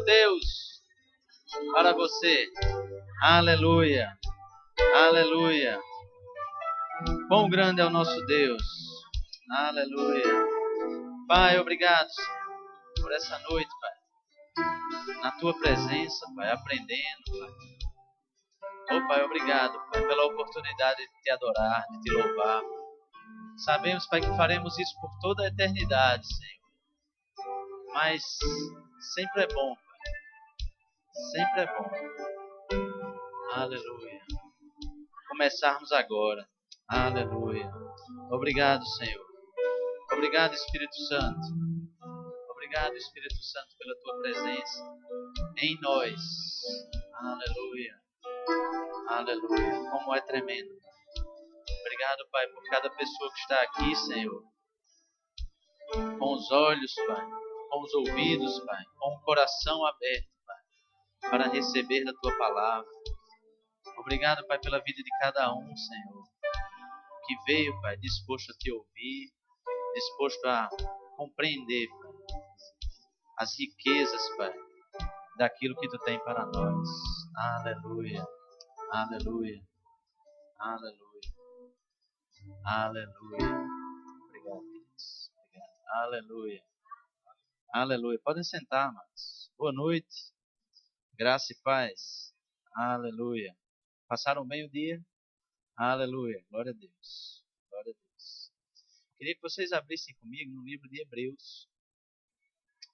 Deus para você. Aleluia. Aleluia. Quão grande é o nosso Deus. Aleluia. Pai, obrigado, Senhor, por essa noite, Pai. Na tua presença, Pai, aprendendo, Pai. Oh, Pai, obrigado, Pai, pela oportunidade de te adorar, de te louvar. Sabemos, Pai, que faremos isso por toda a eternidade, Senhor. Mas sempre é bom, Pai. Sempre é bom. Aleluia. Começarmos agora. Aleluia. Obrigado, Senhor. Obrigado, Espírito Santo. Obrigado, Espírito Santo, pela tua presença em nós. Aleluia. Aleluia. Como é tremendo. Obrigado, Pai, por cada pessoa que está aqui, Senhor. Com os olhos, Pai. Com os ouvidos, Pai. Com o coração aberto, Pai, para receber da tua palavra. Obrigado, Pai, pela vida de cada um, Senhor, que veio, Pai, disposto a te ouvir, disposto a compreender, Pai, as riquezas, Pai, daquilo que tu tem para nós. Aleluia. Aleluia. Aleluia. Aleluia. Obrigado, queridos. Obrigado. Aleluia. Aleluia. Podem sentar, amados. Boa noite. Graça e paz. Aleluia. Passaram bem o dia? Aleluia. Glória a Deus. Glória a Deus. Queria que vocês abrissem comigo no livro de Hebreus.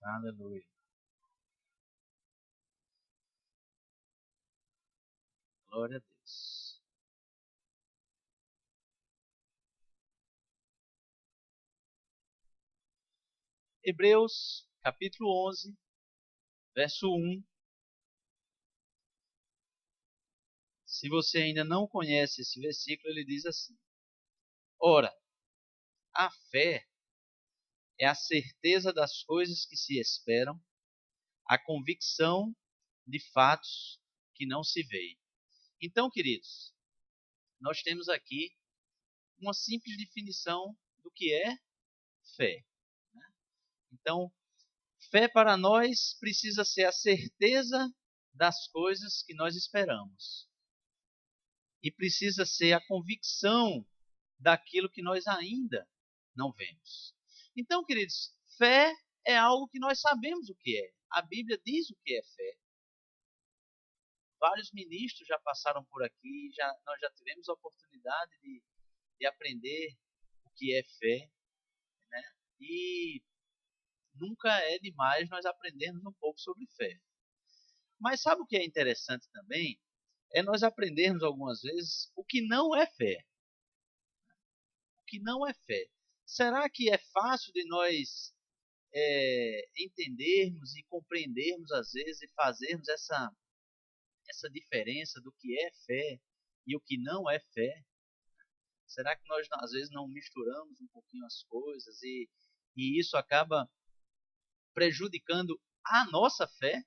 Aleluia. Glória a Deus. Hebreus, capítulo 11, verso 1. Se você ainda não conhece esse versículo, ele diz assim: Ora, a fé é a certeza das coisas que se esperam, a convicção de fatos que não se veem. Então, queridos, nós temos aqui uma simples definição do que é fé. Então, fé para nós precisa ser a certeza das coisas que nós esperamos. E precisa ser a convicção daquilo que nós ainda não vemos. Então, queridos, fé é algo que nós sabemos o que é. A Bíblia diz o que é fé. Vários ministros já passaram por aqui, nós já tivemos a oportunidade de aprender o que é fé, né? E nunca é demais nós aprendermos um pouco sobre fé. Mas sabe o que é interessante também? É nós aprendermos algumas vezes o que não é fé. O que não é fé. Será que é fácil de nós entendermos e compreendermos às vezes e fazermos essa diferença do que é fé e o que não é fé? Será que nós às vezes não misturamos um pouquinho as coisas e isso acaba prejudicando a nossa fé,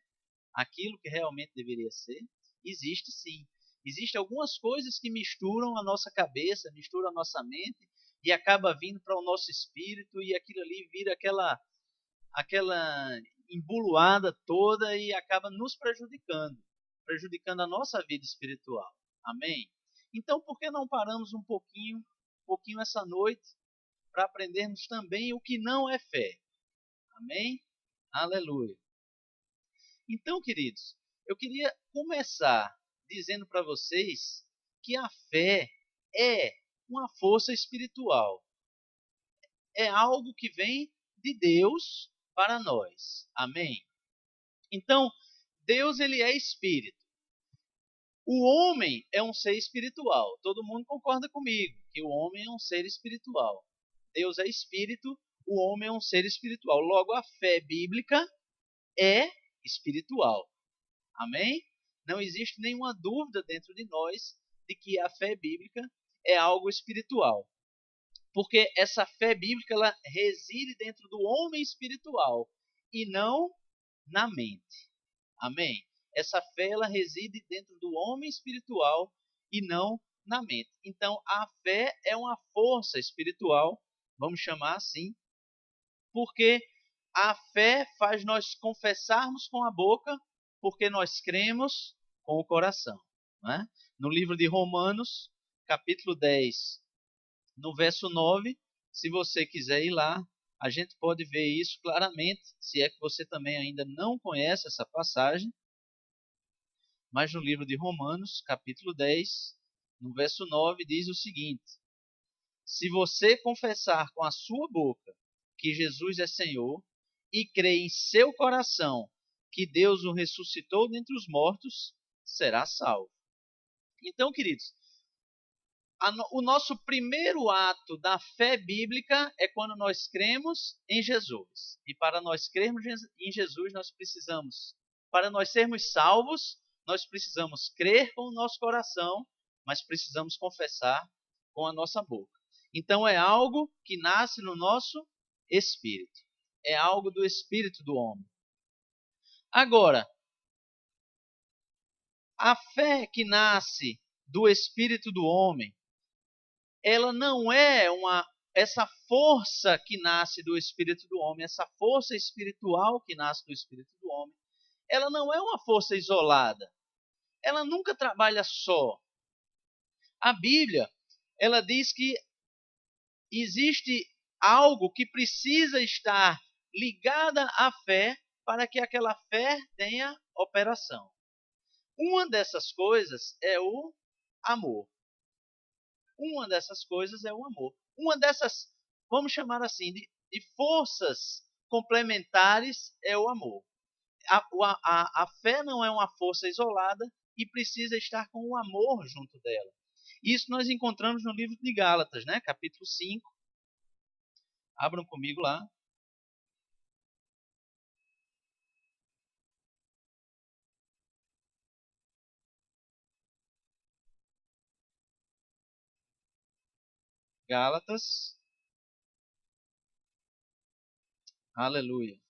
aquilo que realmente deveria ser? Existe sim. Existem algumas coisas que misturam a nossa cabeça, misturam a nossa mente e acaba vindo para o nosso espírito e aquilo ali vira aquela embuluada toda e acaba nos prejudicando a nossa vida espiritual. Amém? Então, por que não paramos um pouquinho essa noite para aprendermos também o que não é fé? Amém? Aleluia. Então, queridos, eu queria começar dizendo para vocês que a fé é uma força espiritual. É algo que vem de Deus para nós. Amém? Então, Deus ele é espírito. O homem é um ser espiritual. Todo mundo concorda comigo que o homem é um ser espiritual. Deus é espírito, o homem é um ser espiritual. Logo, a fé bíblica é espiritual. Amém? Não existe nenhuma dúvida dentro de nós de que a fé bíblica é algo espiritual. Porque essa fé bíblica ela reside dentro do homem espiritual e não na mente. Amém? Essa fé ela reside dentro do homem espiritual e não na mente. Então, a fé é uma força espiritual, vamos chamar assim, porque a fé faz nós confessarmos com a boca, porque nós cremos com o coração. Não é? No livro de Romanos, capítulo 10, no verso 9, se você quiser ir lá, a gente pode ver isso claramente, se é que você também ainda não conhece essa passagem. Mas no livro de Romanos, capítulo 10, no verso 9, diz o seguinte: se você confessar com a sua boca que Jesus é Senhor e crer em seu coração que Deus o ressuscitou dentre os mortos, será salvo. Então, queridos, o nosso primeiro ato da fé bíblica é quando nós cremos em Jesus. E para nós crermos em Jesus, nós precisamos, para nós sermos salvos, nós precisamos crer com o nosso coração, mas precisamos confessar com a nossa boca. Então é algo que nasce no nosso espírito. É algo do espírito do homem. Agora, a fé que nasce do espírito do homem, ela não é essa força que nasce do espírito do homem, essa força espiritual que nasce do espírito do homem, ela não é uma força isolada. Ela nunca trabalha só. A Bíblia, ela diz que existe algo que precisa estar ligada à fé para que aquela fé tenha operação. Uma dessas coisas é o amor. Uma dessas coisas é o amor. Uma dessas, vamos chamar assim, de forças complementares é o amor. A fé não é uma força isolada e precisa estar com o amor junto dela. Isso nós encontramos no livro de Gálatas, né? Capítulo 5. Abram comigo lá. Gálatas. Aleluia.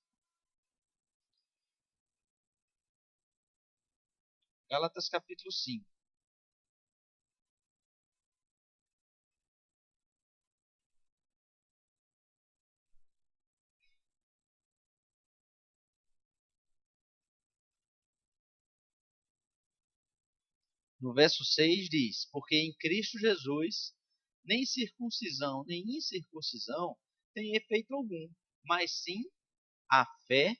Gálatas capítulo 5. No verso 6 diz: porque em Cristo Jesus nem circuncisão nem incircuncisão tem efeito algum, mas sim a fé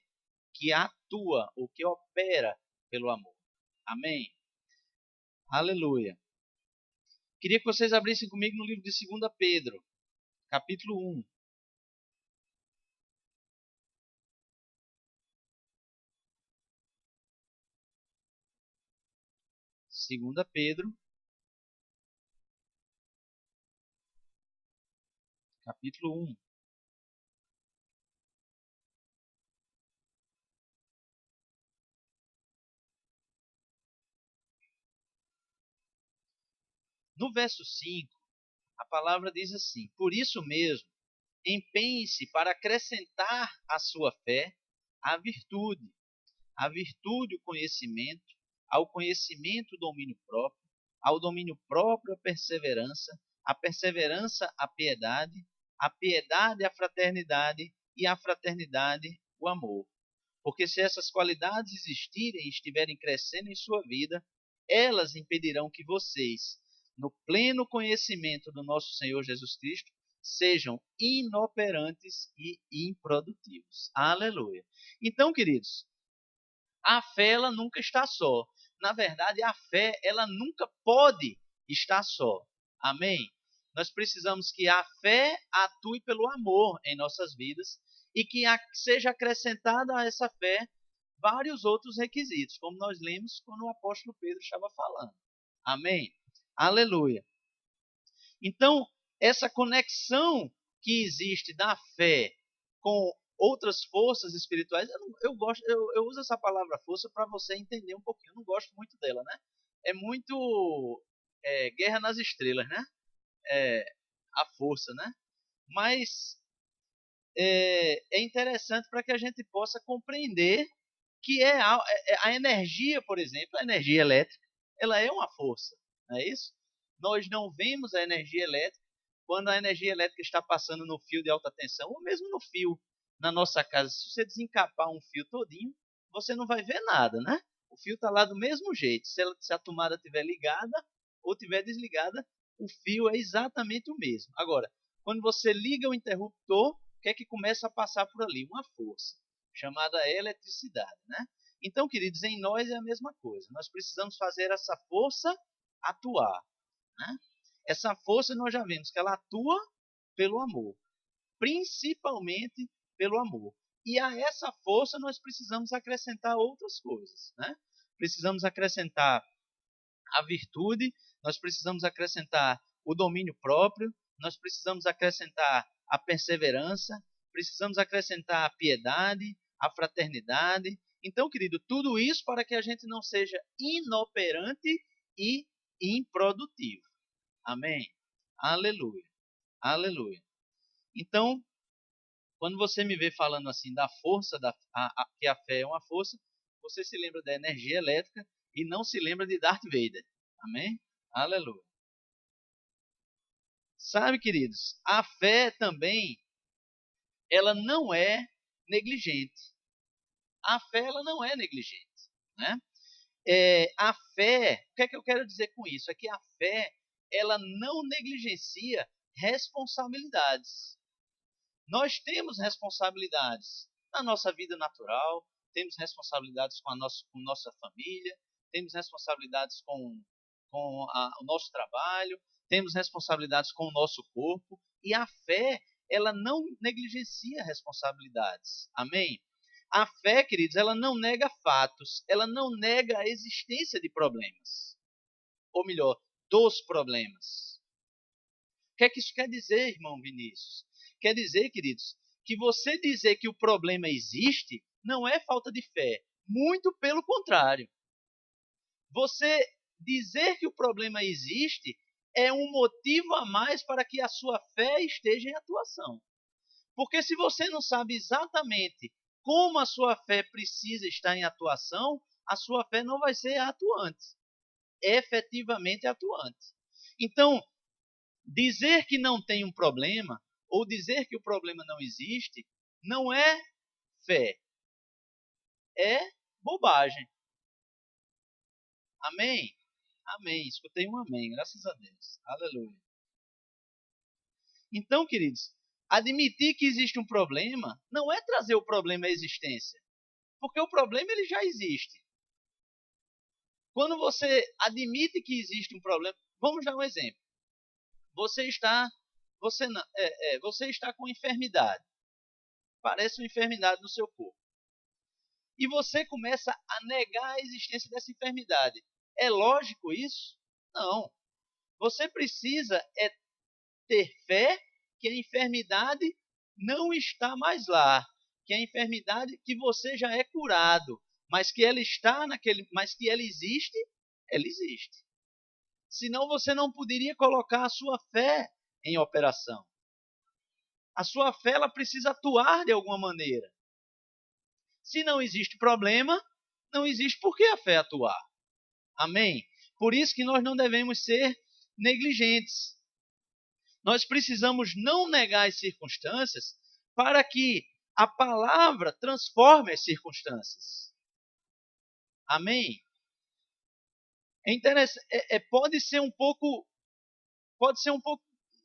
que atua, ou que opera pelo amor. Amém? Aleluia. Queria que vocês abrissem comigo no livro de 2 Pedro, capítulo 1. 2 Pedro, capítulo 1. No verso 5, a palavra diz assim: por isso mesmo, empenhe-se para acrescentar à sua fé a virtude o conhecimento, ao conhecimento o domínio próprio, ao domínio próprio a perseverança a piedade a fraternidade e a fraternidade o amor. Porque se essas qualidades existirem e estiverem crescendo em sua vida, elas impedirão que vocês, no pleno conhecimento do nosso Senhor Jesus Cristo, sejam inoperantes e improdutivos. Aleluia. Então, queridos, a fé ela nunca está só. Na verdade, a fé ela nunca pode estar só. Amém? Nós precisamos que a fé atue pelo amor em nossas vidas e que seja acrescentada a essa fé vários outros requisitos, como nós lemos quando o apóstolo Pedro estava falando. Amém? Aleluia. Então, essa conexão que existe da fé com outras forças espirituais, eu uso essa palavra força para você entender um pouquinho. Eu não gosto muito dela, né? É muito Guerra nas Estrelas, né? É, a força, né? Mas é interessante para que a gente possa compreender que a energia, por exemplo, a energia elétrica, ela é uma força, não é isso? Nós não vemos a energia elétrica quando a energia elétrica está passando no fio de alta tensão ou mesmo no fio. na nossa casa, se você desencapar um fio todinho, você não vai ver nada, né? O fio está lá do mesmo jeito. Se a tomada estiver ligada ou estiver desligada, o fio é exatamente o mesmo. Agora, quando você liga o interruptor, o que é que começa a passar por ali? Uma força, chamada eletricidade, né? Então, queridos, em nós é a mesma coisa. Nós precisamos fazer essa força atuar, né? Essa força nós já vimos que ela atua pelo amor, principalmente pelo amor. E a essa força nós precisamos acrescentar outras coisas, né? Precisamos acrescentar a virtude, nós precisamos acrescentar o domínio próprio, nós precisamos acrescentar a perseverança, precisamos acrescentar a piedade, a fraternidade. Então, querido, tudo isso para que a gente não seja inoperante e improdutivo. Amém? Aleluia. Aleluia. Então, quando você me vê falando assim da força, que a fé é uma força, você se lembra da energia elétrica e não se lembra de Darth Vader. Amém? Aleluia. Sabe, queridos, a fé também, ela não é negligente. A fé, ela não é negligente, né? A fé, o que é que eu quero dizer com isso? É que a fé, ela não negligencia responsabilidades. Nós temos responsabilidades na nossa vida natural, temos responsabilidades com nossa família, temos responsabilidades com o nosso trabalho, temos responsabilidades com o nosso corpo, e a fé, ela não negligencia responsabilidades. Amém? A fé, queridos, ela não nega fatos, ela não nega a existência de problemas. Ou melhor, dos problemas. O que é que isso quer dizer, irmão Vinícius? Quer dizer, queridos, que você dizer que o problema existe não é falta de fé. Muito pelo contrário. Você dizer que o problema existe é um motivo a mais para que a sua fé esteja em atuação. Porque se você não sabe exatamente como a sua fé precisa estar em atuação, a sua fé não vai ser atuante, efetivamente atuante. Então, dizer que não tem um problema, ou dizer que o problema não existe, não é fé, é bobagem. Amém? Amém. Escutei um amém, graças a Deus. Aleluia. Então, queridos, admitir que existe um problema não é trazer o problema à existência, porque o problema ele já existe. Quando você admite que existe um problema, vamos dar um exemplo. Você está com enfermidade. Parece uma enfermidade no seu corpo. E você começa a negar a existência dessa enfermidade. É lógico isso? Não. Você precisa ter fé que a enfermidade não está mais lá, que a enfermidade que você já é curado, mas que ela está mas que ela existe, ela existe. Senão você não poderia colocar a sua fé em operação. A sua fé ela precisa atuar de alguma maneira. Se não existe problema, não existe por que a fé atuar. Amém? Por isso que nós não devemos ser negligentes. Nós precisamos não negar as circunstâncias para que a palavra transforme as circunstâncias. Amém? É interessante, pode ser um pouco,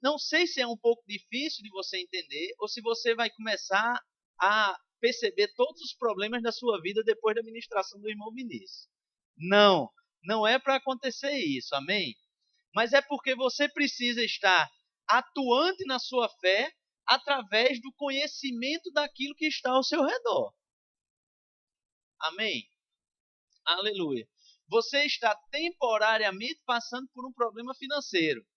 não sei se é um pouco difícil de você entender ou se você vai começar a perceber todos os problemas da sua vida depois da ministração do irmão Vinícius. Não, não é para acontecer isso, amém? Mas é porque você precisa estar atuante na sua fé através do conhecimento daquilo que está ao seu redor. Amém? Aleluia. Você está temporariamente passando por um problema financeiro.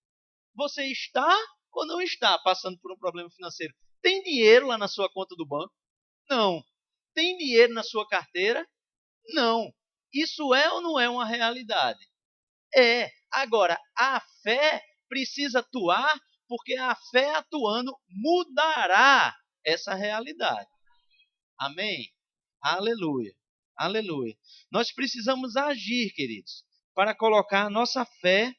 Você está ou não está passando por um problema financeiro? Tem dinheiro lá na sua conta do banco? Não. Tem dinheiro na sua carteira? Não. Isso é ou não é uma realidade? É. Agora, a fé precisa atuar, porque a fé atuando mudará essa realidade. Amém? Aleluia. Aleluia. Nós precisamos agir, queridos, para colocar a nossa fé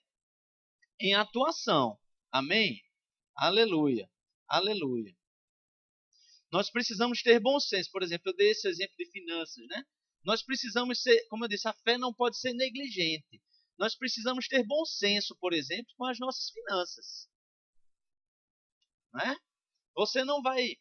em atuação. Amém? Aleluia. Aleluia. Nós precisamos ter bom senso. Por exemplo, eu dei esse exemplo de finanças, né? Nós precisamos ser, como eu disse, a fé não pode ser negligente. Nós precisamos ter bom senso, por exemplo, com as nossas finanças, né? Você não vai,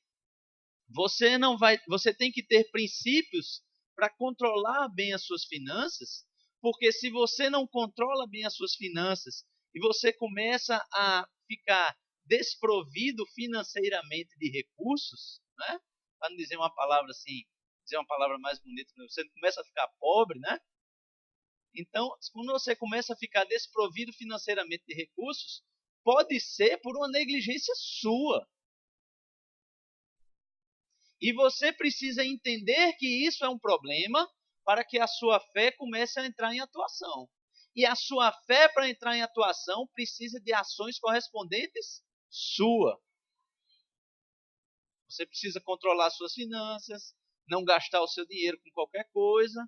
você tem que ter princípios para controlar bem as suas finanças, porque se você não controla bem as suas finanças e você começa a ficar desprovido financeiramente de recursos, né? Para não dizer uma palavra assim, dizer uma palavra mais bonita, você começa a ficar pobre, né? Então, quando você começa a ficar desprovido financeiramente de recursos, pode ser por uma negligência sua. E você precisa entender que isso é um problema para que a sua fé comece a entrar em atuação. E a sua fé, para entrar em atuação, precisa de ações correspondentes sua. Você precisa controlar suas finanças, não gastar o seu dinheiro com qualquer coisa.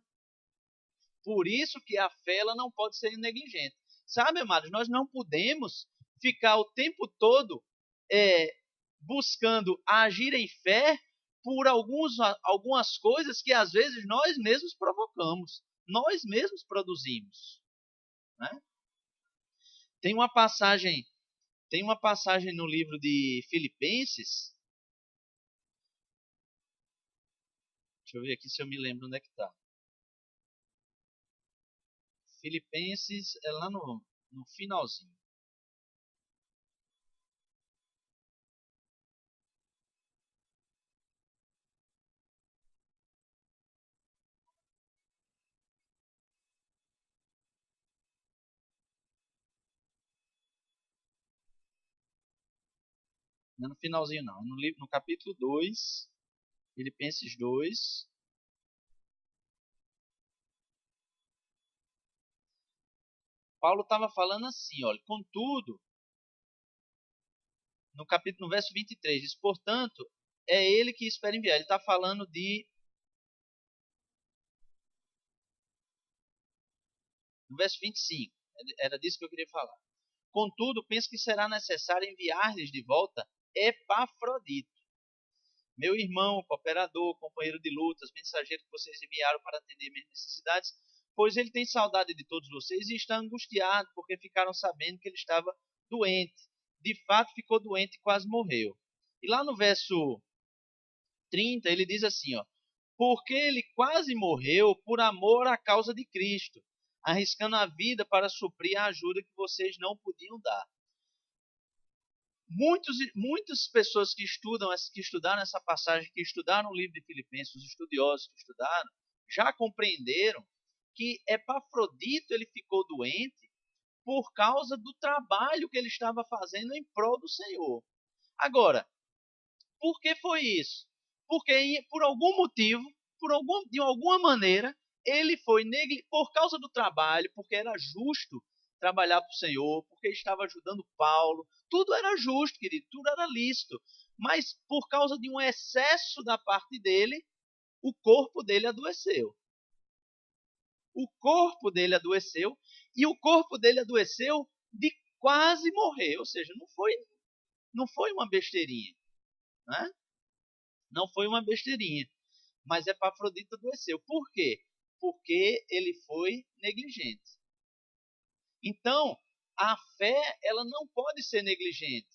Por isso que a fé ela não pode ser negligente. Sabe, amados, nós não podemos ficar o tempo todo é, buscando agir em fé por algumas coisas que às vezes nós mesmos provocamos, nós mesmos produzimos, né? Tem uma passagem, tem uma passagem no livro de Filipenses. Deixa eu ver aqui se eu me lembro onde é que está. Filipenses é lá no finalzinho. Não é no finalzinho, não. É no livro, no capítulo 2, Filipenses 2. Paulo estava falando assim, olha, contudo, no capítulo, no verso 23, diz, portanto, é ele que espera enviar. Ele está falando no verso 25, era disso que eu queria falar. Contudo, penso que será necessário enviar-lhes de volta Epafrodito, meu irmão, cooperador, companheiro de lutas, mensageiro que vocês enviaram para atender minhas necessidades, pois ele tem saudade de todos vocês e está angustiado porque ficaram sabendo que ele estava doente. De fato, ficou doente e quase morreu. E lá no verso 30, ele diz assim, ó, porque ele quase morreu por amor à causa de Cristo, arriscando a vida para suprir a ajuda que vocês não podiam dar. Muitas pessoas que estudaram essa passagem, que estudaram o livro de Filipenses, os estudiosos que estudaram, já compreenderam que Epafrodito ele ficou doente por causa do trabalho que ele estava fazendo em prol do Senhor. Agora, por que foi isso? Porque por algum motivo, de alguma maneira, ele foi por causa do trabalho, porque era justo trabalhar para o Senhor, porque estava ajudando Paulo. Tudo era justo, querido, tudo era lícito. Mas por causa de um excesso da parte dele, o corpo dele adoeceu. O corpo dele adoeceu e o corpo dele adoeceu de quase morrer. Ou seja, não foi uma besteirinha, né? Não foi uma besteirinha. Mas Epafrodito adoeceu. Por quê? Porque ele foi negligente. Então, a fé, ela não pode ser negligente.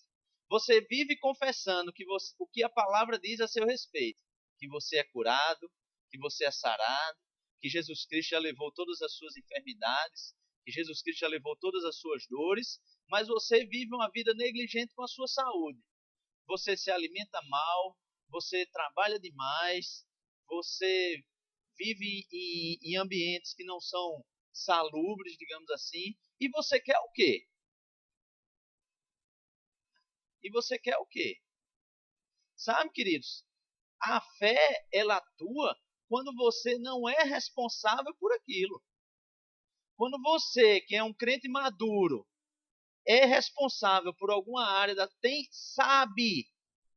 Você vive confessando o que a palavra diz a seu respeito. Que você é curado, que você é sarado, que Jesus Cristo já levou todas as suas enfermidades, que Jesus Cristo já levou todas as suas dores, mas você vive uma vida negligente com a sua saúde. Você se alimenta mal, você trabalha demais, você vive em ambientes que não são salubres, digamos assim, e você quer o quê? E você quer o quê? Sabe, queridos, a fé, ela atua quando você não é responsável por aquilo. Quando você, que é um crente maduro, é responsável por alguma área, sabe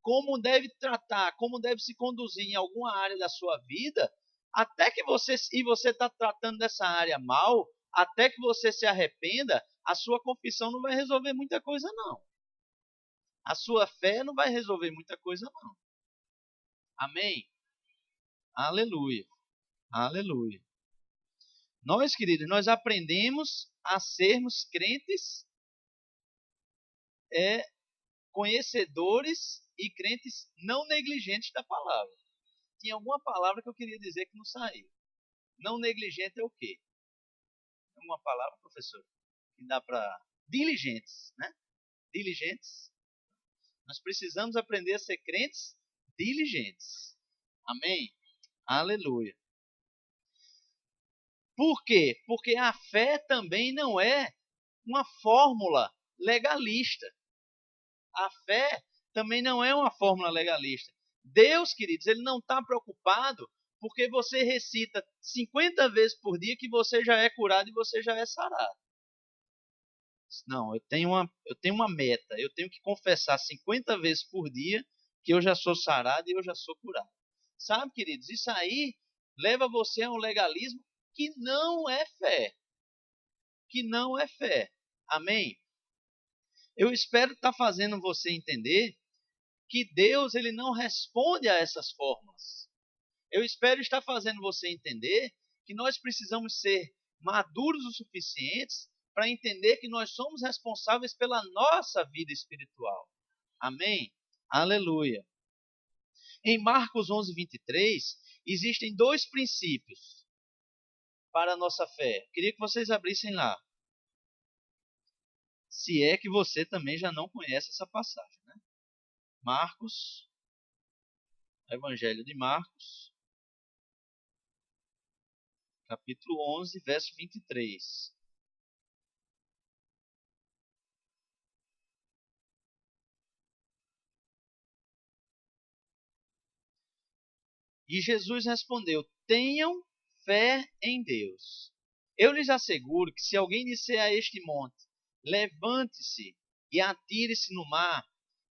como deve tratar, como deve se conduzir em alguma área da sua vida, até que você está tratando dessa área mal, até que você se arrependa, a sua confissão não vai resolver muita coisa, não. A sua fé não vai resolver muita coisa, não. Amém? Aleluia. Aleluia. Nós, queridos, nós aprendemos a sermos crentes conhecedores e crentes não negligentes da palavra. Tinha alguma palavra que eu queria dizer que não saiu. Não negligente é o quê? É uma palavra, professor, que dá para... Diligentes, né? Diligentes. Nós precisamos aprender a ser crentes diligentes. Amém? Aleluia. Por quê? Porque a fé também não é uma fórmula legalista. A fé também não é uma fórmula legalista. Deus, queridos, ele não está preocupado porque você recita 50 vezes por dia que você já é curado e você já é sarado. Não, eu tenho uma meta. Eu tenho que confessar 50 vezes por dia que eu já sou sarado e eu já sou curado. Sabe, queridos, isso aí leva você a um legalismo que não é fé. Que não é fé. Amém? Eu espero estar fazendo você entender que Deus ele não responde a essas fórmulas. Eu espero estar fazendo você entender que nós precisamos ser maduros o suficientes para entender que nós somos responsáveis pela nossa vida espiritual. Amém? Aleluia. Em Marcos 11:23, existem dois princípios para a nossa fé. Queria que vocês abrissem lá. Se é que você também já não conhece essa passagem, né? Marcos, Evangelho de Marcos, capítulo 11, verso 23. E Jesus respondeu: tenham fé em Deus. Eu lhes asseguro que se alguém disser a este monte: levante-se e atire-se no mar,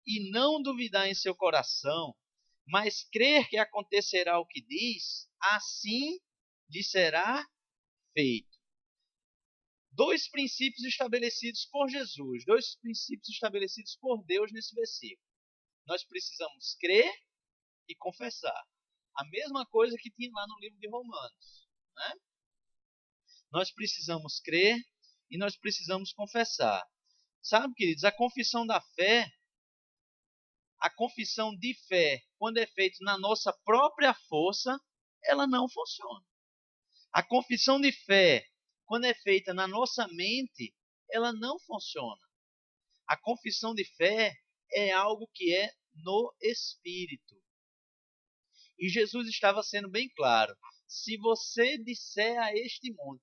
e não duvidar em seu coração, mas crer que acontecerá o que diz, assim lhe será feito. Dois princípios estabelecidos por Jesus, dois princípios estabelecidos por Deus nesse versículo. Nós precisamos crer e confessar. A mesma coisa que tinha lá no livro de Romanos, né? Nós precisamos crer e nós precisamos confessar. Sabe, queridos, a confissão da fé, a confissão de fé, quando é feita na nossa própria força, ela não funciona. A confissão de fé, quando é feita na nossa mente, ela não funciona. A confissão de fé é algo que é no Espírito. E Jesus estava sendo bem claro: se você disser a este monte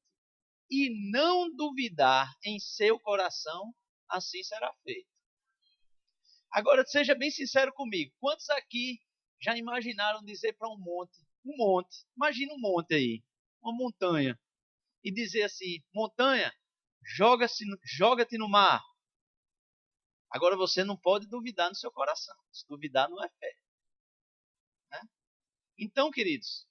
e não duvidar em seu coração, assim será feito. Agora, seja bem sincero comigo. Quantos aqui já imaginaram dizer para um monte, imagina um monte aí, uma montanha, e dizer assim: montanha, joga-te no mar. Agora você não pode duvidar no seu coração. Se duvidar não é fé. Né? Então, queridos,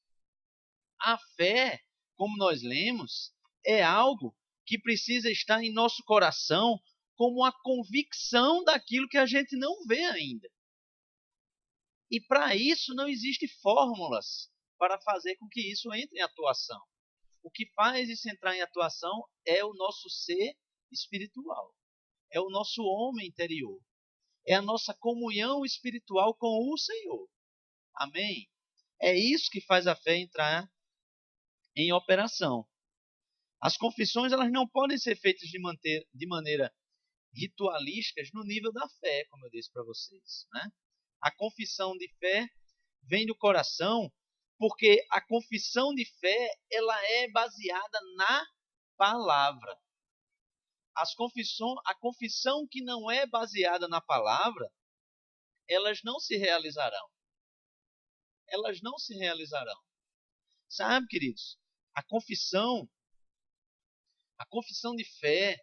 a fé, como nós lemos, é algo que precisa estar em nosso coração como a convicção daquilo que a gente não vê ainda. E para isso não existem fórmulas para fazer com que isso entre em atuação. O que faz isso entrar em atuação é o nosso ser espiritual, é o nosso homem interior, é a nossa comunhão espiritual com o Senhor. Amém? É isso que faz a fé entrar em operação. As confissões elas não podem ser feitas de maneira ritualística no nível da fé, como eu disse para vocês. Né? A confissão de fé vem do coração, porque a confissão de fé ela é baseada na palavra. A confissão que não é baseada na palavra, elas não se realizarão. Elas não se realizarão. Sabe, queridos? A confissão de fé,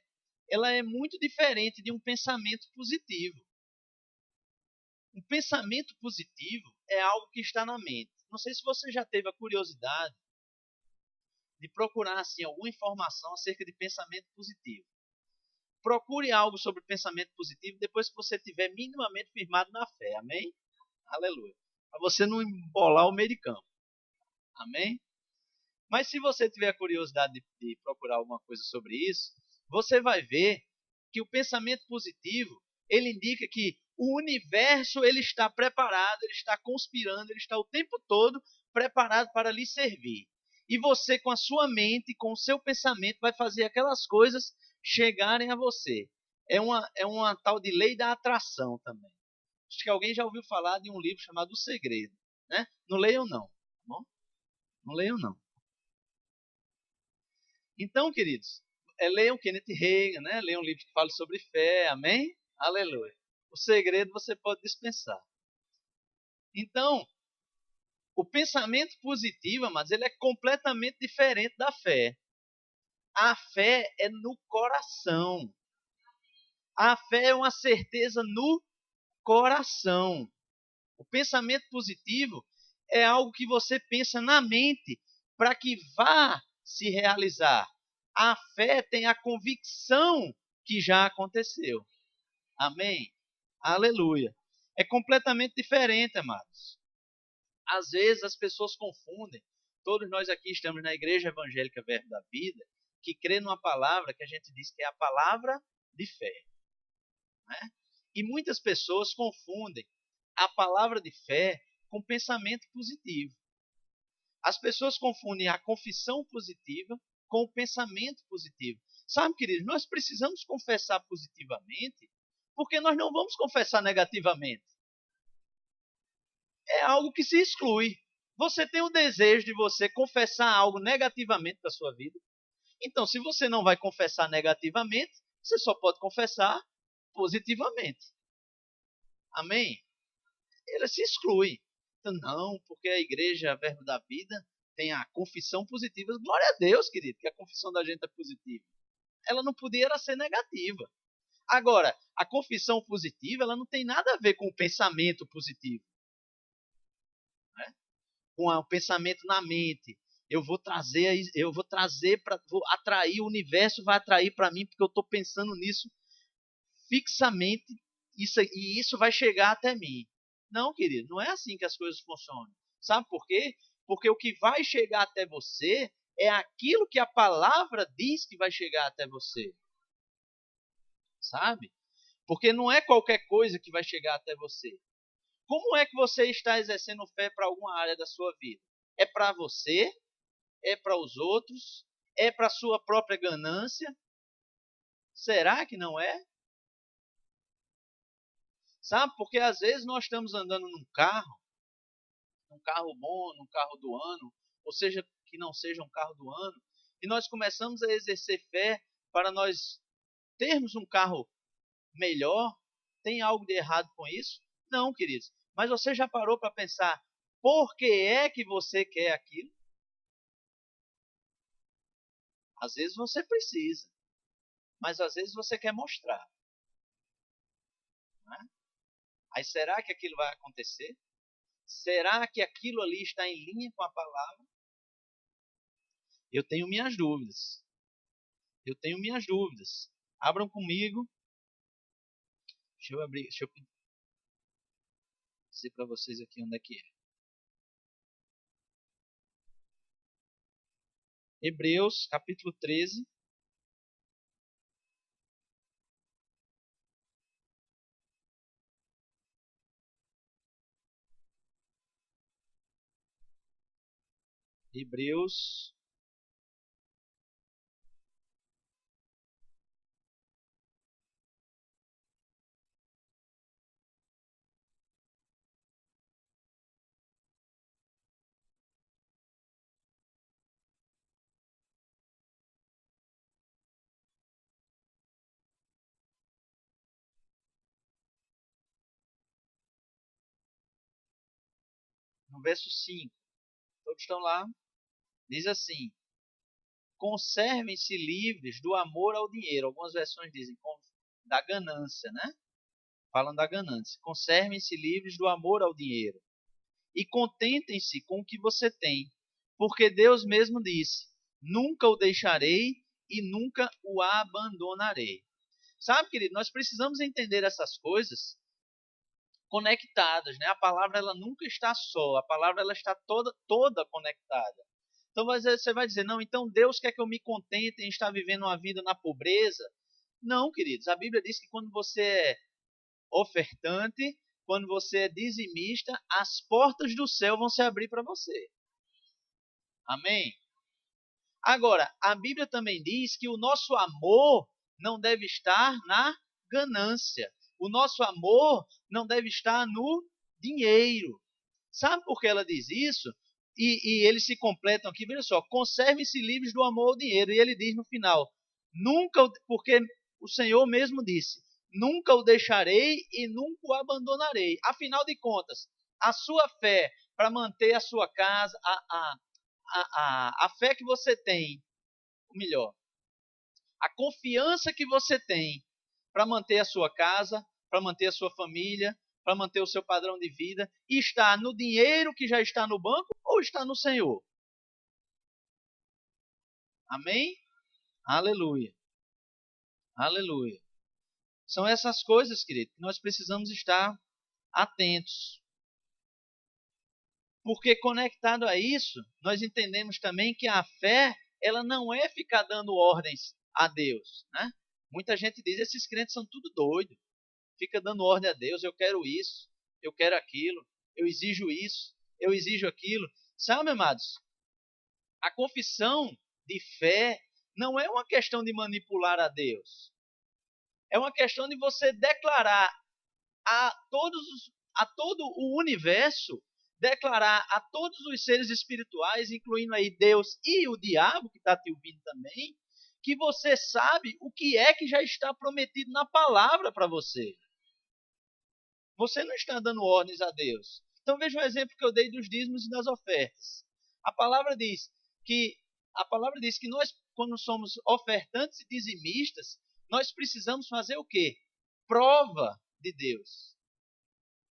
ela é muito diferente de um pensamento positivo. Um pensamento positivo é algo que está na mente. Não sei se você já teve a curiosidade de procurar assim, alguma informação acerca de pensamento positivo. Procure algo sobre pensamento positivo depois que você estiver minimamente firmado na fé. Amém? Aleluia. para você não embolar o meio de campo. Amém? Mas se você tiver a curiosidade de procurar alguma coisa sobre isso, você vai ver que o pensamento positivo, ele indica que o universo ele está preparado, ele está conspirando, ele está o tempo todo preparado para lhe servir. E você, com a sua mente, com o seu pensamento, vai fazer aquelas coisas chegarem a você. É uma tal de lei da atração também. Acho que alguém já ouviu falar de um livro chamado O Segredo. Né? Não leiam não. Tá bom? Não leiam não. Então, queridos, leiam Kenneth Hagin, né? Leiam um livro que fala sobre fé, amém? Aleluia. O segredo você pode dispensar. Então, o pensamento positivo, mas ele é completamente diferente da fé. A fé é no coração. A fé é uma certeza no coração. O pensamento positivo é algo que você pensa na mente para que vá se realizar. A fé tem a convicção que já aconteceu. Amém? Aleluia. É completamente diferente, amados. Às vezes as pessoas confundem. Todos nós aqui estamos na Igreja Evangélica Verbo da Vida, que crê numa palavra que a gente diz que é a palavra de fé. Né? E muitas pessoas confundem a palavra de fé com pensamento positivo. As pessoas confundem a confissão positiva com o pensamento positivo. Sabe, queridos, nós precisamos confessar positivamente, porque nós não vamos confessar negativamente. É algo que se exclui. Você tem o desejo de você confessar algo negativamente da sua vida. Então, se você não vai confessar negativamente, você só pode confessar positivamente. Amém? Ele se exclui. Então, não, porque a igreja, a Verbo da Vida, tem a confissão positiva. Glória a Deus, querido, que a confissão da gente é positiva. Ela não podia ser negativa. Agora, a confissão positiva, ela não tem nada a ver com o pensamento positivo. Né? Com o pensamento na mente. Vou atrair, o universo vai atrair para mim, porque eu estou pensando nisso fixamente, e isso vai chegar até mim. Não, querido, não é assim que as coisas funcionam. Sabe por quê? Porque o que vai chegar até você é aquilo que a palavra diz que vai chegar até você. Sabe? Porque não é qualquer coisa que vai chegar até você. Como é que você está exercendo fé para alguma área da sua vida? É para você? É para os outros? É para a sua própria ganância? Será que não é? Sabe? Porque às vezes nós estamos andando num carro bom, num carro do ano, ou seja, que não seja um carro do ano, e nós começamos a exercer fé para nós termos um carro melhor. Tem algo de errado com isso? Não, queridos. Mas você já parou para pensar por que é que você quer aquilo? Às vezes você precisa, mas às vezes você quer mostrar. Né? Aí será que aquilo vai acontecer? Será que aquilo ali está em linha com a palavra? Eu tenho minhas dúvidas. Eu tenho minhas dúvidas. Abram comigo. Deixa eu abrir, deixa eu dizer para vocês aqui onde é que é. Hebreus, capítulo 13. Hebreus, no verso 5. Todos estão lá? Diz assim: conservem-se livres do amor ao dinheiro. Algumas versões dizem da ganância, né? Falam da ganância. Conservem-se livres do amor ao dinheiro. E contentem-se com o que você tem. Porque Deus mesmo disse: nunca o deixarei e nunca o abandonarei. Sabe, querido, nós precisamos entender essas coisas conectadas, né? A palavra ela nunca está só, a palavra ela está toda conectada. Então você vai dizer, não, então Deus quer que eu me contente em estar vivendo uma vida na pobreza? Não, queridos, a Bíblia diz que quando você é ofertante, quando você é dizimista, as portas do céu vão se abrir para você. Amém? Agora, a Bíblia também diz que o nosso amor não deve estar na ganância. O nosso amor não deve estar no dinheiro. Sabe por que ela diz isso? E eles se completam aqui, veja só, conservem-se livres do amor ao dinheiro. E ele diz no final, nunca, porque o Senhor mesmo disse, nunca o deixarei e nunca o abandonarei. Afinal de contas, a sua fé para manter a sua casa, a fé que você tem, ou melhor, a confiança que você tem para manter a sua casa, para manter a sua família, para manter o seu padrão de vida, está no dinheiro que já está no banco ou está no Senhor? Amém? Aleluia. Aleluia. São essas coisas, querido, que nós precisamos estar atentos. Porque conectado a isso, nós entendemos também que a fé, ela não é ficar dando ordens a Deus, né? Muita gente diz, esses crentes são tudo doido. Fica dando ordem a Deus, eu quero isso, eu quero aquilo, eu exijo isso, eu exijo aquilo. Sabe, amados? A confissão de fé não é uma questão de manipular a Deus. É uma questão de você declarar a todo o universo, declarar a todos os seres espirituais, incluindo aí Deus e o diabo, que está te ouvindo também, que você sabe o que é que já está prometido na palavra para você. Você não está dando ordens a Deus. Então veja o exemplo que eu dei dos dízimos e das ofertas. A palavra diz que nós, quando somos ofertantes e dizimistas, nós precisamos fazer o quê? Prova de Deus.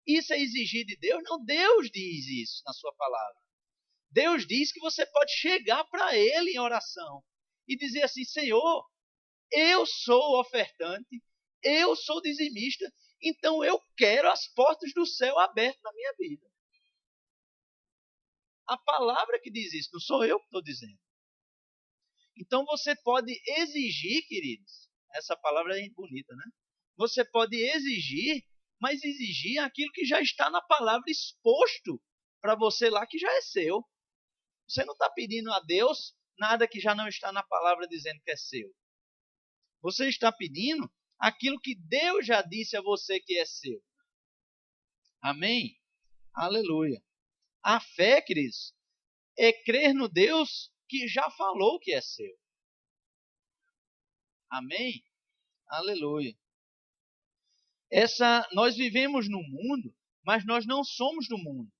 Isso é exigir de Deus? Não, Deus diz isso na sua palavra. Deus diz que você pode chegar para Ele em oração e dizer assim, Senhor, eu sou ofertante, eu sou dizimista, então eu quero as portas do céu abertas na minha vida. A palavra que diz isso, não sou eu que estou dizendo. Então você pode exigir, queridos, essa palavra é bonita, né? Você pode exigir, mas exigir aquilo que já está na palavra exposto para você lá, que já é seu. Você não está pedindo a Deus nada que já não está na palavra dizendo que é seu. Você está pedindo aquilo que Deus já disse a você que é seu. Amém? Aleluia. A fé, queridos, é crer no Deus que já falou que é seu. Amém? Aleluia. Nós vivemos no mundo, mas nós não somos do mundo.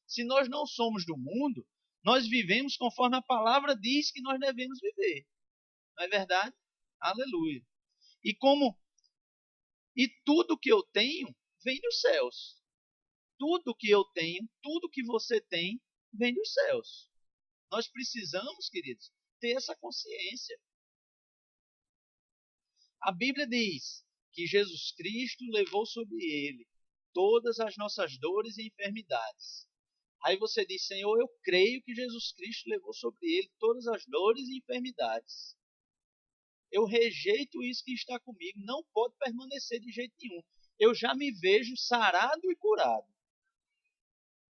Se nós não somos do mundo, nós vivemos conforme a palavra diz que nós devemos viver. Não é verdade? Aleluia. E tudo que eu tenho vem dos céus. Tudo que eu tenho, tudo que você tem, vem dos céus. Nós precisamos, queridos, ter essa consciência. A Bíblia diz que Jesus Cristo levou sobre ele todas as nossas dores e enfermidades. Aí você diz, Senhor, eu creio que Jesus Cristo levou sobre ele todas as dores e enfermidades. Eu rejeito isso que está comigo, não pode permanecer de jeito nenhum. Eu já me vejo sarado e curado.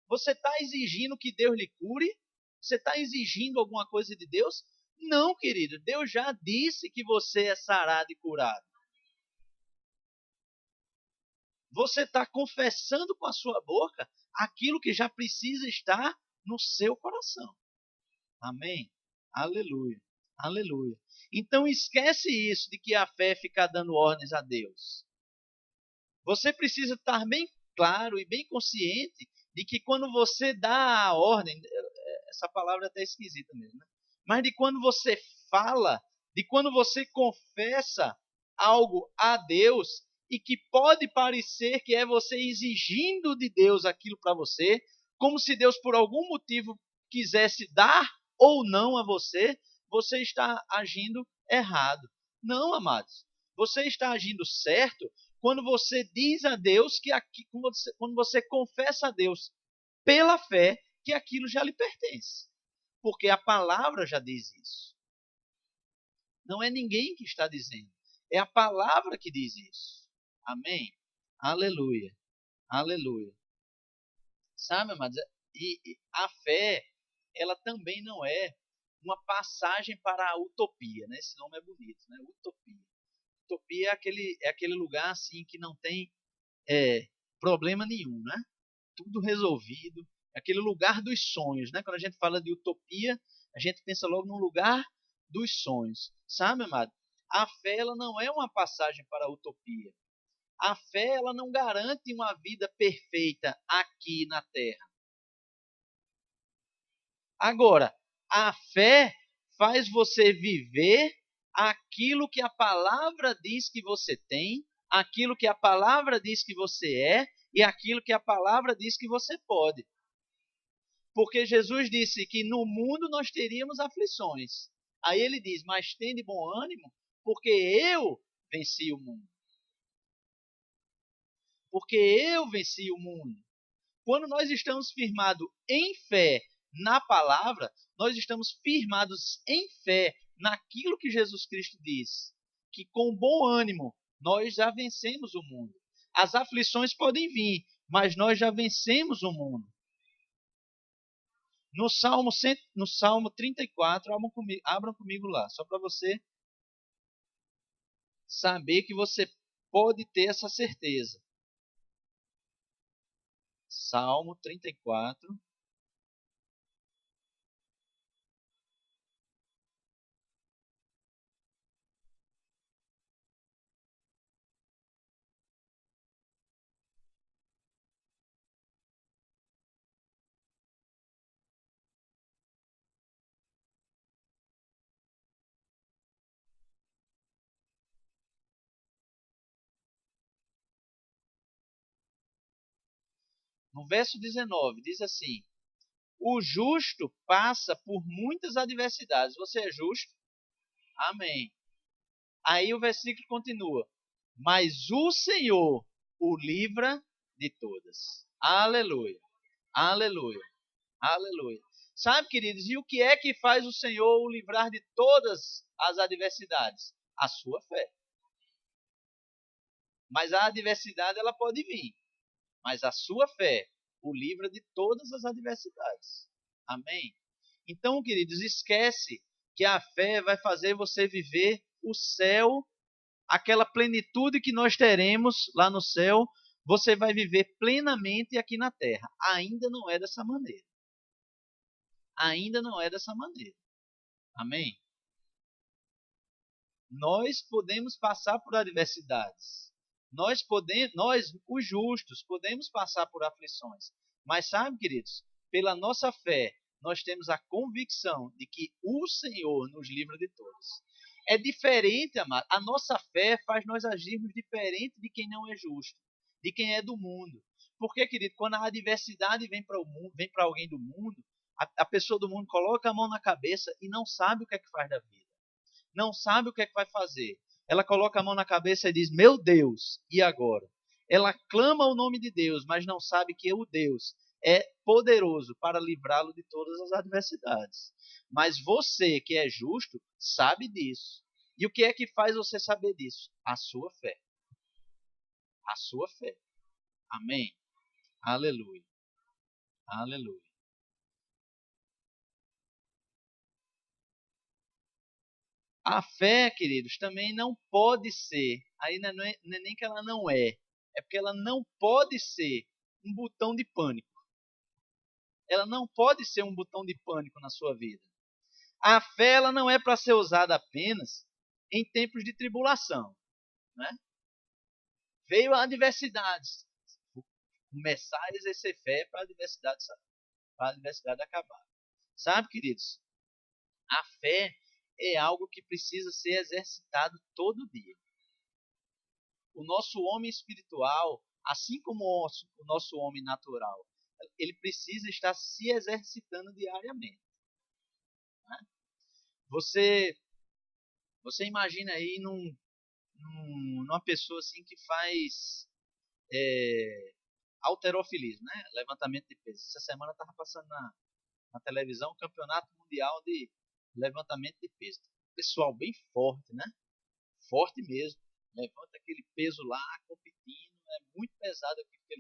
Você está exigindo que Deus lhe cure? Você está exigindo alguma coisa de Deus? Não, querido. Deus já disse que você é sarado e curado. Você está confessando com a sua boca aquilo que já precisa estar no seu coração. Amém? Aleluia. Aleluia. Então esquece isso de que a fé fica dando ordens a Deus. Você precisa estar bem claro e bem consciente de que quando você dá a ordem, essa palavra é até esquisita mesmo, né? Mas de quando você fala, de quando você confessa algo a Deus e que pode parecer que é você exigindo de Deus aquilo para você, como se Deus por algum motivo quisesse dar ou não a você, você está agindo errado. Não, amados. Você está agindo certo quando você diz a Deus que quando você confessa a Deus pela fé que aquilo já lhe pertence. Porque a palavra já diz isso. Não é ninguém que está dizendo. É a palavra que diz isso. Amém? Aleluia. Aleluia. Sabe, amados? E a fé, ela também não é uma passagem para a utopia, né? Esse nome é bonito, né? Utopia. Utopia é aquele lugar assim que não tem problema nenhum, né? Tudo resolvido. É aquele lugar dos sonhos, né? Quando a gente fala de utopia, a gente pensa logo num lugar dos sonhos. Sabe, amado? A fé ela não é uma passagem para a utopia. A fé ela não garante uma vida perfeita aqui na terra. Agora, a fé faz você viver aquilo que a palavra diz que você tem, aquilo que a palavra diz que você é e aquilo que a palavra diz que você pode. Porque Jesus disse que no mundo nós teríamos aflições. Aí ele diz: mas tende bom ânimo, porque eu venci o mundo. Porque eu venci o mundo. Quando nós estamos firmados em fé na palavra, nós estamos firmados em fé naquilo que Jesus Cristo diz, que com bom ânimo nós já vencemos o mundo. As aflições podem vir, mas nós já vencemos o mundo. No Salmo 34, abram comigo lá, só para você saber que você pode ter essa certeza. Salmo 34. No verso 19, diz assim: o justo passa por muitas adversidades. Você é justo? Amém. Aí o versículo continua: mas o Senhor o livra de todas. Aleluia. Aleluia. Aleluia. Sabe, queridos, e o que é que faz o Senhor o livrar de todas as adversidades? A sua fé. Mas a adversidade ela pode vir, mas a sua fé o livra de todas as adversidades. Amém? Então, queridos, esquece que a fé vai fazer você viver o céu, aquela plenitude que nós teremos lá no céu, você vai viver plenamente aqui na terra. Ainda não é dessa maneira. Ainda não é dessa maneira. Amém? Nós podemos passar por adversidades. Nós, os justos, podemos passar por aflições. Mas sabe, queridos, pela nossa fé, nós temos a convicção de que o Senhor nos livra de todos. É diferente, amado. A nossa fé faz nós agirmos diferente de quem não é justo, de quem é do mundo. Porque, querido, quando a adversidade vem para o mundo, vem para alguém do mundo, a pessoa do mundo coloca a mão na cabeça e não sabe o que é que faz da vida. Não sabe o que é que vai fazer. Ela coloca a mão na cabeça e diz: meu Deus, e agora? Ela clama o nome de Deus, mas não sabe que o Deus é poderoso para livrá-lo de todas as adversidades. Mas você, que é justo, sabe disso. E o que é que faz você saber disso? A sua fé. A sua fé. Amém? Aleluia. Aleluia. A fé, queridos, também não pode ser, aí não é nem que ela não é porque ela não pode ser um botão de pânico. Ela não pode ser um botão de pânico na sua vida. A fé ela não é para ser usada apenas em tempos de tribulação. Né? Veio a adversidade. Começar a exercer fé para a adversidade acabar. Sabe, queridos? A fé é algo que precisa ser exercitado todo dia. O nosso homem espiritual, assim como o nosso homem natural, ele precisa estar se exercitando diariamente. Né? Você imagina aí numa pessoa assim que faz halterofilismo, né? Levantamento de peso. Essa semana eu estava passando na televisão o campeonato mundial de levantamento de peso. Pessoal bem forte, né? Forte mesmo. Levanta aquele peso lá, competindo. É muito pesado aquilo que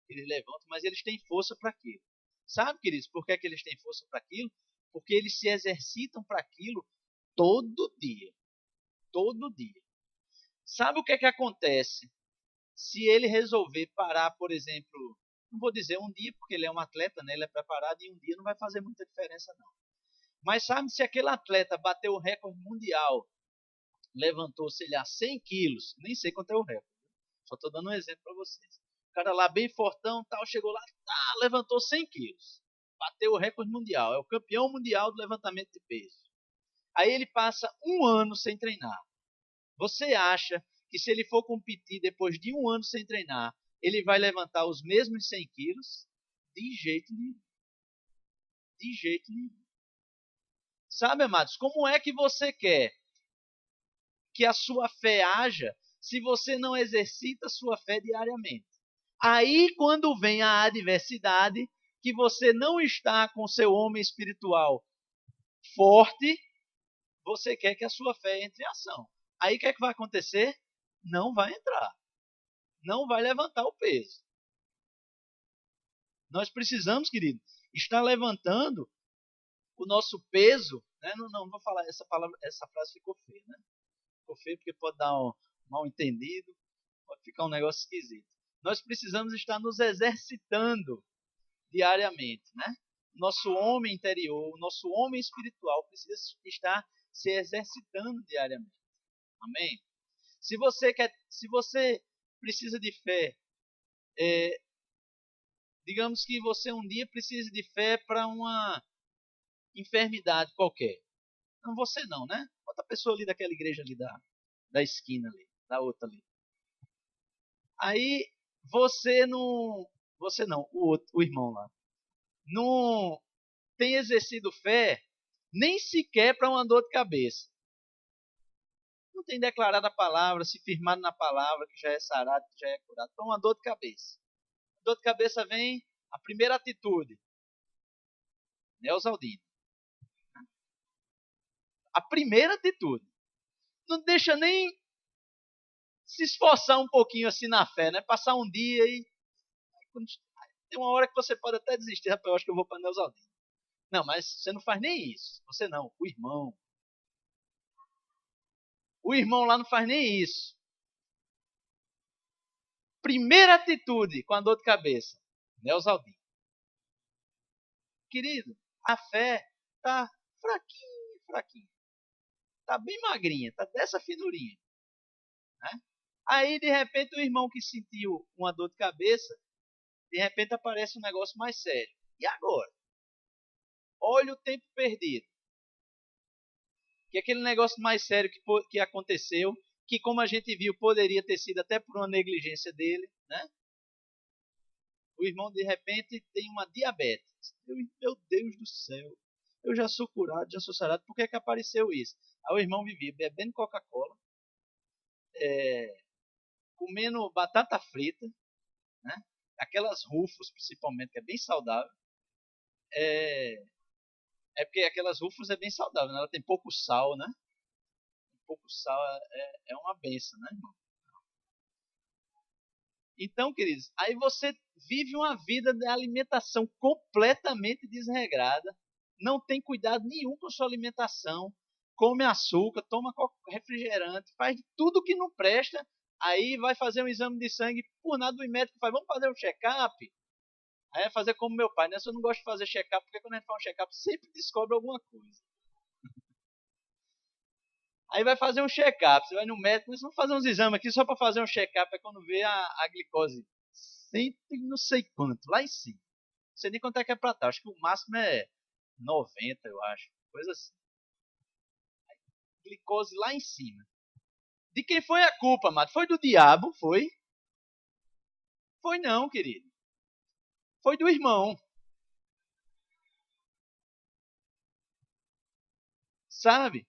eles levantam, mas eles têm força para aquilo. Sabe, queridos, por que, é que eles têm força para aquilo? Porque eles se exercitam para aquilo todo dia. Todo dia. Sabe o que é que acontece? Se ele resolver parar, por exemplo, não vou dizer um dia, porque ele é um atleta, né? Ele é preparado e um dia não vai fazer muita diferença, não. Mas sabe, se aquele atleta bateu o recorde mundial, levantou, sei lá, 100 quilos, nem sei quanto é o recorde, só estou dando um exemplo para vocês. O cara lá bem fortão, tal, chegou lá, tá, levantou 100 quilos, bateu o recorde mundial, é o campeão mundial do levantamento de peso. Aí ele passa um ano sem treinar. Você acha que se ele for competir depois de um ano sem treinar, ele vai levantar os mesmos 100 quilos? De jeito nenhum. De jeito nenhum. Sabe, amados, como é que você quer que a sua fé haja se você não exercita a sua fé diariamente? Aí, quando vem a adversidade, que você não está com seu homem espiritual forte, você quer que a sua fé entre em ação. Aí, o que é que vai acontecer? Não vai entrar. Não vai levantar o peso. Nós precisamos, querido, estar levantando o nosso peso. Né? Não vou falar essa palavra, essa frase ficou feia, né? Ficou feia porque pode dar um mal entendido, pode ficar um negócio esquisito. Nós precisamos estar nos exercitando diariamente, né? Nosso homem interior, nosso homem espiritual precisa estar se exercitando diariamente. Amém? Se você precisa de fé, digamos que você um dia precisa de fé para uma enfermidade qualquer. Não você não, né? Outra pessoa ali daquela igreja ali da esquina ali, da outra ali. Aí você não, o irmão lá, não tem exercido fé nem sequer para uma dor de cabeça. Não tem declarado a palavra, se firmado na palavra, que já é sarado, que já é curado, para uma dor de cabeça. A dor de cabeça vem, a primeira atitude, Neosaldino. A primeira atitude. Não deixa nem se esforçar um pouquinho assim na fé, né? Passar um dia e tem uma hora que você pode até desistir, rapaz, eu acho que eu vou para Neusaldino. Não, mas você não faz nem isso. Você não, o irmão. O irmão lá não faz nem isso. Primeira atitude com a dor de cabeça, Neusaldino. Querido, a fé tá fraquinha, fraquinha. Tá bem magrinha, tá dessa finurinha. Né? Aí, de repente, o irmão que sentiu uma dor de cabeça, de repente aparece um negócio mais sério. E agora? Olha o tempo perdido. Que aquele negócio mais sério que aconteceu, que como a gente viu, poderia ter sido até por uma negligência dele, né? O irmão de repente tem uma diabetes. Meu Deus do céu, eu já sou curado, já sou sarado, por que é que apareceu isso? Aí o irmão vivia bebendo Coca-Cola, comendo batata frita, né? Aquelas Ruffles principalmente, que é bem saudável. É porque aquelas Ruffles é bem saudável, né? Ela tem pouco sal, né? Pouco sal é uma benção, né, irmão? Então, queridos, aí você vive uma vida de alimentação completamente desregrada, não tem cuidado nenhum com sua alimentação, come açúcar, toma refrigerante, faz tudo que não presta, aí vai fazer um exame de sangue, por nada o médico faz, vamos fazer um check-up? Aí vai fazer como meu pai, né? Eu não gosto de fazer check-up, porque quando a gente faz um check-up sempre descobre alguma coisa. Aí vai fazer um check-up, você vai no médico, mas vamos fazer uns exames aqui só para fazer um check-up, é quando vê a glicose. Cento e não sei quanto, lá em cima. Não sei nem quanto é que é pra estar, acho que o máximo é 90, eu acho. Coisa assim. Glicose lá em cima. De quem foi a culpa, Mato? Foi do diabo? Foi? Foi não, querido. Foi do irmão. Sabe?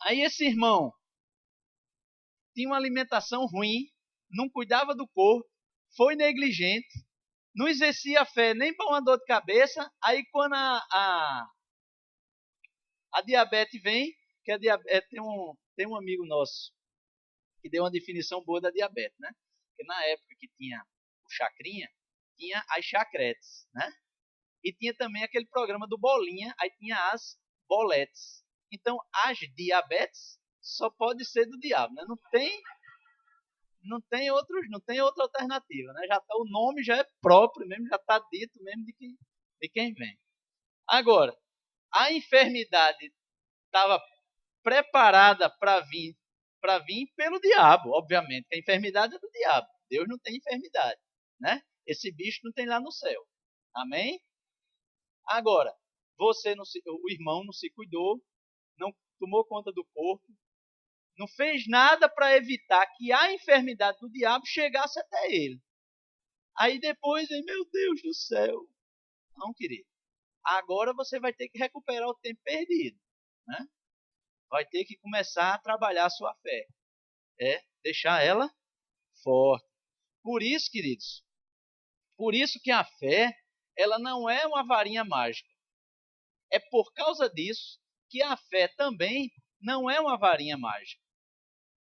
Aí esse irmão tinha uma alimentação ruim, não cuidava do corpo, foi negligente, não exercia a fé nem para uma dor de cabeça. Aí quando a diabetes vem, que a diabetes, tem um amigo nosso que deu uma definição boa da diabetes, né? Porque na época que tinha o chacrinha, tinha as chacretes, né? E tinha também aquele programa do Bolinha, aí tinha as boletes. Então, as diabetes só pode ser do diabo, né? Não tem outra alternativa, né? O nome já é próprio mesmo, já está dito mesmo de quem vem. Agora, a enfermidade estava preparada para vir pelo diabo, obviamente. A enfermidade é do diabo. Deus não tem enfermidade, né? Esse bicho não tem lá no céu. Amém? Agora, o irmão não se cuidou, não tomou conta do corpo, não fez nada para evitar que a enfermidade do diabo chegasse até ele. Aí depois, meu Deus do céu. Não, querido. Agora você vai ter que recuperar o tempo perdido, né? Vai ter que começar a trabalhar a sua fé. Deixar ela forte. Por isso, queridos, por isso que a fé, ela não é uma varinha mágica. É por causa disso que a fé também não é uma varinha mágica.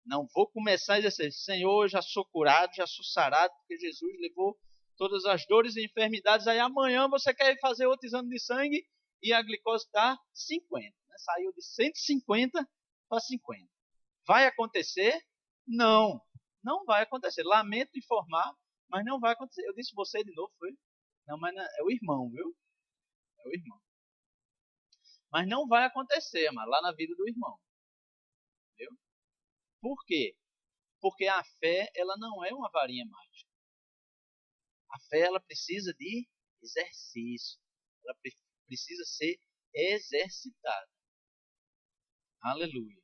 Não vou começar a dizer, Senhor, já sou curado, já sou sarado, porque Jesus levou todas as dores e enfermidades. Aí amanhã você quer fazer outro exame de sangue e a glicose está 50. Né? Saiu de 150 para 50. Vai acontecer? Não, não vai acontecer. Lamento informar, mas não vai acontecer. Eu disse você de novo, foi? Não, mas não, é o irmão, viu? É o irmão. Mas não vai acontecer, mas lá na vida do irmão. Viu? Por quê? Porque a fé, ela não é uma varinha mágica. A fé, ela precisa de exercício. Ela precisa ser exercitada. Aleluia.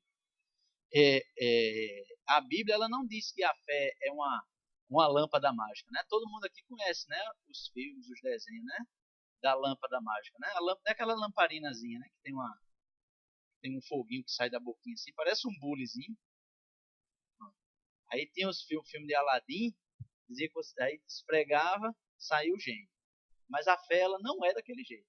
A Bíblia, ela não diz que a fé é uma lâmpada mágica, né? Todo mundo aqui conhece, né? Os filmes, os desenhos, né? Da lâmpada mágica, né? A lâmpada é aquela lamparinazinha, né? Que tem um foguinho que sai da boquinha assim, parece um bulezinho. Aí tem os filmes de Aladim, dizia que você aí esfregava, saiu o gênio. Mas a fé, ela não é daquele jeito.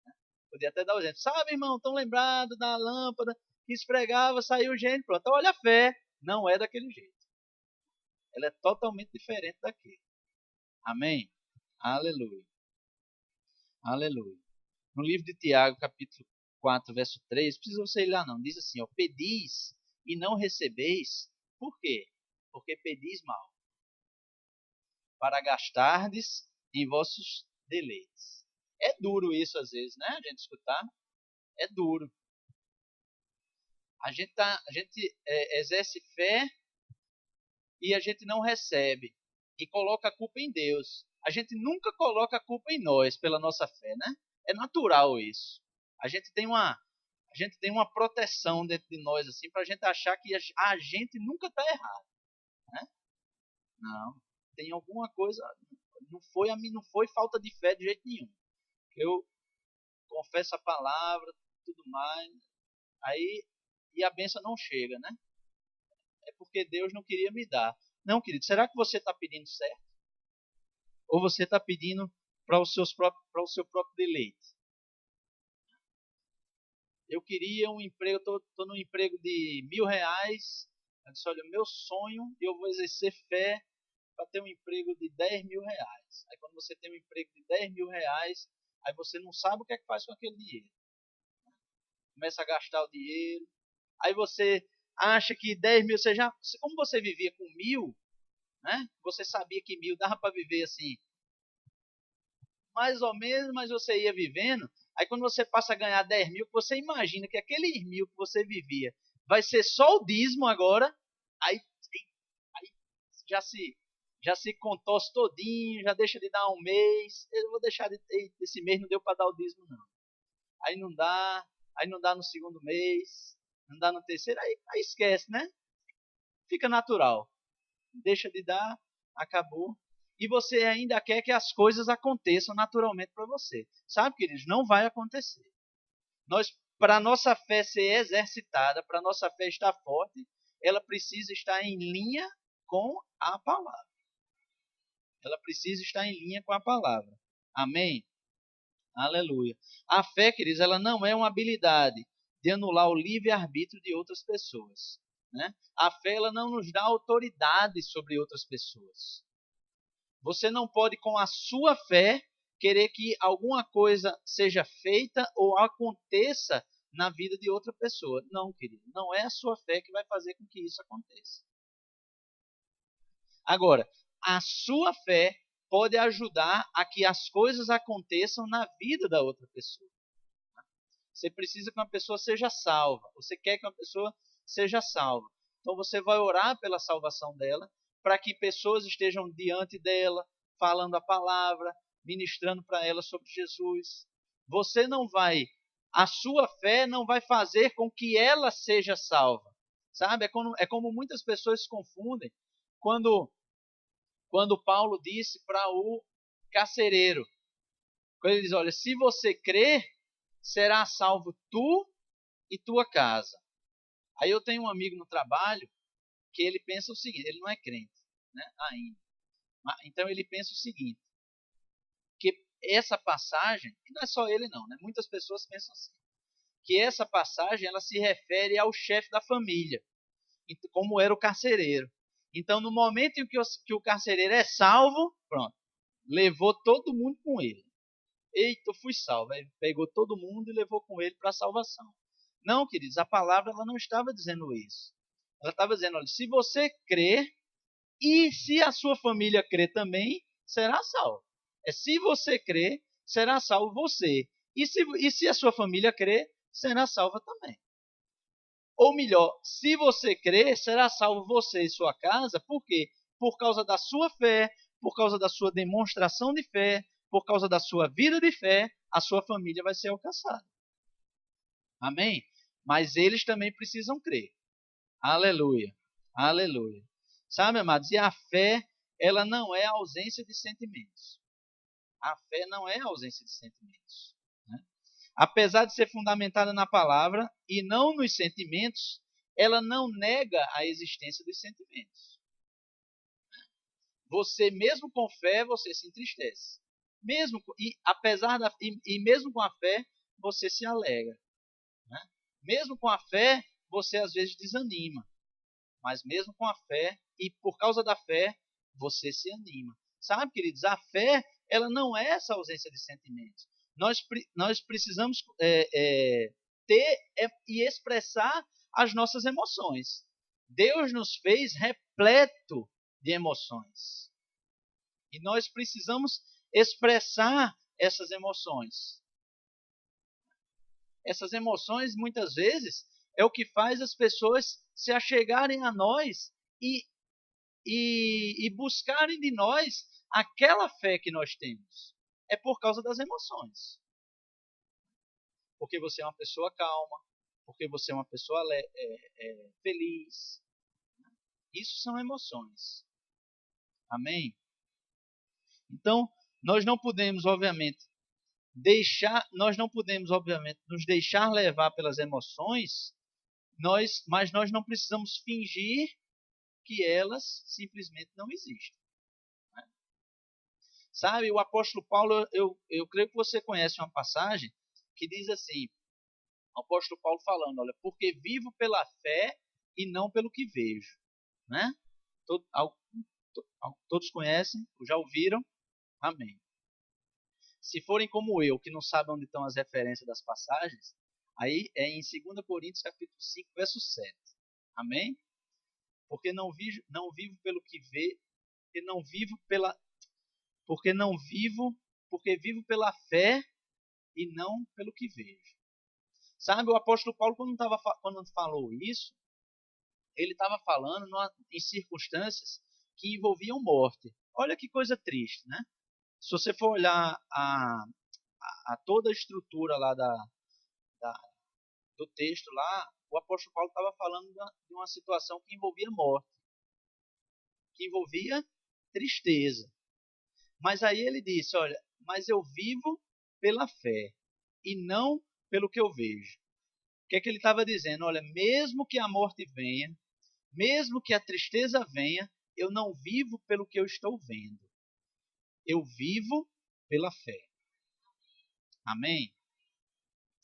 Né? Podia até dar o exemplo. Sabe, irmão, tão lembrado da lâmpada que esfregava, saiu o gênio. Pronto, então, olha a fé, não é daquele jeito. Ela é totalmente diferente daquele. Amém? Aleluia. Aleluia. No livro de Tiago, capítulo 4, verso 3, precisa você ir lá não, diz assim, ó, pedis e não recebeis, por quê? Porque pedis mal, para gastardes em vossos deleites. É duro isso às vezes, né, a gente escutar? É duro. A gente exerce fé e a gente não recebe e coloca a culpa em Deus. A gente nunca coloca a culpa em nós pela nossa fé, né? É natural isso. A gente tem uma proteção dentro de nós assim para a gente achar que a gente nunca está errado, né? Não, tem alguma coisa, não foi falta de fé de jeito nenhum. Eu confesso a palavra, tudo mais, aí e a benção não chega, né? É porque Deus não queria me dar. Não, querido, será que você está pedindo certo? Ou você está pedindo para o seu próprio deleite? Eu queria um emprego, estou num emprego de R$ 1.000. Eu disse, olha, meu sonho, eu vou exercer fé para ter um emprego de R$ 10.000. Aí quando você tem um emprego de R$ 10.000, aí você não sabe o que é que faz com aquele dinheiro. Começa a gastar o dinheiro. Aí você acha que 10 mil, como você vivia com 1.000, né? Você sabia que 1.000 dava para viver assim, mais ou menos, mas você ia vivendo. Aí quando você passa a ganhar 10 mil, você imagina que aqueles 1.000 que você vivia vai ser só o dízimo agora. Aí já se contorce todinho, já deixa de dar um mês. Eu vou deixar esse mês não deu para dar o dízimo não. Aí não dá no segundo mês, não dá no terceiro, aí esquece, né? Fica natural. Deixa de dar, acabou. E você ainda quer que as coisas aconteçam naturalmente para você. Sabe, queridos? Não vai acontecer. Para a nossa fé ser exercitada, para a nossa fé estar forte, ela precisa estar em linha com a palavra. Ela precisa estar em linha com a palavra. Amém? Aleluia. A fé, queridos, ela não é uma habilidade de anular o livre-arbítrio de outras pessoas. Né? A fé, ela não nos dá autoridade sobre outras pessoas. Você não pode, com a sua fé, querer que alguma coisa seja feita ou aconteça na vida de outra pessoa. Não, querido. Não é a sua fé que vai fazer com que isso aconteça. Agora, a sua fé pode ajudar a que as coisas aconteçam na vida da outra pessoa. Você precisa que uma pessoa seja salva. Você quer que uma pessoa seja salva. Então você vai orar pela salvação dela, para que pessoas estejam diante dela, falando a palavra, ministrando para ela sobre Jesus. Você não vai, a sua fé não vai fazer com que ela seja salva. Sabe? É como muitas pessoas se confundem quando Paulo disse para o carcereiro, quando ele diz, olha, se você crer, será salvo tu e tua casa. Aí eu tenho um amigo no trabalho que ele pensa o seguinte, ele não é crente, né, ainda. Então ele pensa o seguinte, que essa passagem, e não é só ele não, né, muitas pessoas pensam assim, que essa passagem ela se refere ao chefe da família, como era o carcereiro. Então no momento em que o carcereiro é salvo, pronto, levou todo mundo com ele. Eita, eu fui salvo. Aí pegou todo mundo e levou com ele para a salvação. Não, queridos, a palavra ela não estava dizendo isso. Ela estava dizendo, olha, se você crer e se a sua família crer também, será salvo. É se você crer, será salvo você. E se a sua família crer, será salva também. Ou melhor, se você crer, será salvo você e sua casa. Por quê? Por causa da sua fé, por causa da sua demonstração de fé, por causa da sua vida de fé, a sua família vai ser alcançada. Amém? Mas eles também precisam crer. Aleluia. Aleluia. Sabe, amados? E a fé, ela não é a ausência de sentimentos. A fé não é a ausência de sentimentos. Né? Apesar de ser fundamentada na palavra e não nos sentimentos, ela não nega a existência dos sentimentos. Você, mesmo com fé, você se entristece. Mesmo com a fé, você se alegra. Né? Mesmo com a fé, você às vezes desanima. Mas mesmo com a fé, e por causa da fé, você se anima. Sabe, queridos, a fé, ela não é essa ausência de sentimentos. Nós precisamos ter e expressar as nossas emoções. Deus nos fez repleto de emoções. E nós precisamos expressar essas emoções. Essas emoções, muitas vezes, é o que faz as pessoas se achegarem a nós e buscarem de nós aquela fé que nós temos. É por causa das emoções. Porque você é uma pessoa calma, porque você é uma pessoa feliz. Isso são emoções. Amém? Então, nós não podemos, obviamente, nos deixar levar pelas emoções, mas nós não precisamos fingir que elas simplesmente não existem. Né? Sabe, o apóstolo Paulo, eu creio que você conhece uma passagem que diz assim, o apóstolo Paulo falando, olha, porque vivo pela fé e não pelo que vejo. Né? Todos conhecem, já ouviram? Amém. Se forem como eu, que não sabem onde estão as referências das passagens, aí é em 2 Coríntios capítulo 5, verso 7. Amém? Porque não vivo pelo que vê, porque vivo pela fé e não pelo que vejo. Sabe, o apóstolo Paulo, quando falou isso, ele estava falando em circunstâncias que envolviam morte. Olha que coisa triste, né? Se você for olhar a toda a estrutura lá do texto lá, o apóstolo Paulo estava falando de uma situação que envolvia morte, que envolvia tristeza. Mas aí ele disse, olha, mas eu vivo pela fé e não pelo que eu vejo. O que é que ele estava dizendo? Olha, mesmo que a morte venha, Mesmo que a tristeza venha, eu não vivo pelo que eu estou vendo. Eu vivo pela fé. Amém?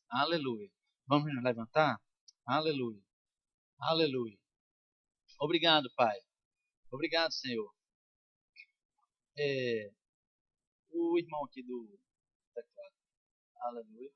Aleluia. Vamos nos levantar? Aleluia. Aleluia. Obrigado, Pai. Obrigado, Senhor. É, o irmão aqui do teclado. Aleluia.